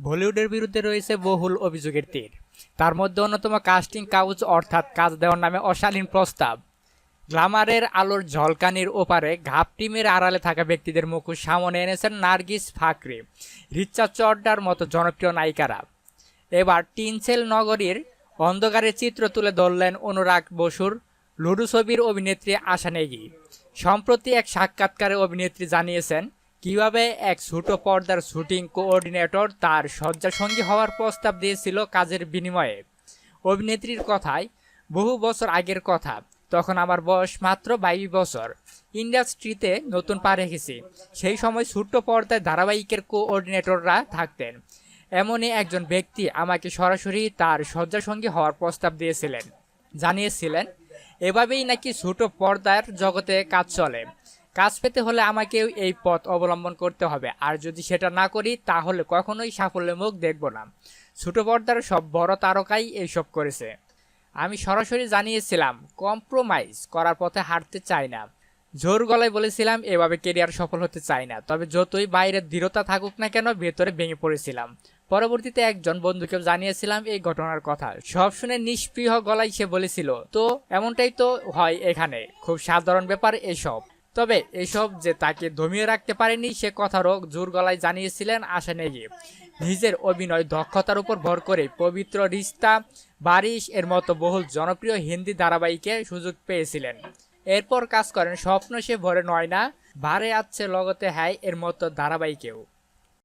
বলিউডের বিরুদ্ধে রয়েছে বহুল অভিযোগের তীর। তার মধ্যে অন্যতম কাস্টিং কাউচ অর্থাৎ কাজ দেওয়ার নামে অশালীন প্রস্তাব। গ্ল্যামারের আলোর ঝলকানির ওপারে ঘাপটিমের আড়ালে থাকা ব্যক্তিদের মুখোশ সামনে এনেছেন নার্গিস ফাকরি, রিচা চড্ডার মতো জনপ্রিয় নায়িকারা। এবার টিনসেল নগরীর অন্ধকারের চিত্র তুলে ধরলেন অনুরাগ বসুর লুডু ছবির অভিনেত্রী আশা নেগি। সম্প্রতি এক সাক্ষাৎকারে অভিনেত্রী জানিয়েছেন কিভাবে এক ছোট পর্দার শুটিং কোঅর্ডিনেটর তার শয্যাসঙ্গী হওয়ার প্রস্তাব দিয়েছিল কাজের বিনিময়ে। অভিনেত্রীর কথায়, বহু বছর আগের কথা, তখন আমার বয়স মাত্র 22 বছর। ইন্ডাস্ট্রিতে নতুন পা রেখেছি। সেই সময় ছোট্ট পর্দায় ধারাবাহিকের কোঅর্ডিনেটররা থাকতেন। এমনই একজন ব্যক্তি আমাকে সরাসরি তার শয্যাসঙ্গী হওয়ার প্রস্তাব জানিয়েছিলেন। এভাবেই নাকি ছোট পর্দার জগতে কাজ চলে। কাজ পেতে হলে আমাকেও এই পথ অবলম্বন করতে হবে, আর যদি সেটা না করি তাহলে কখনোই সাফল্যের মুখ দেখব না। ছোট পর্দার সব বড় তারকাই এইসব করেছে। আমি সরাসরি জানিয়েছিলাম কম্প্রোমাইজ করার পথে হাঁটতে চাই না। জোর গলায় বলেছিলাম এভাবে কেরিয়ার সফল হতে চাই না। তবে যতই বাইরের দৃঢ়তা থাকুক না কেন, ভেতরে ভেঙে পড়েছিলাম। পরবর্তীতে একজন বন্ধুকেও জানিয়েছিলাম এই ঘটনার কথা। সব শুনে নিষ্পৃহ গলায় সে বলেছিল, তো এমনটাই তো হয় এখানে, খুব সাধারণ ব্যাপার এসব। তবে এসব যে তাকে দমিয়ে রাখতে পারেনি সে কথারও জোর গলায় জানিয়েছিলেন আশা নেগি। নিজের অভিনয় দক্ষতার উপর ভর করে পবিত্র রিশতা, বারিশ এর মতো বহুল জনপ্রিয় হিন্দি ধারাবাহিকে সুযোগ পেয়েছিলেন। এরপর কাজ করেন স্বপ্ন সে ভরে নয় না, ভারে আছে লগতে হ্যায় এর মতো ধারাবাহিকেও।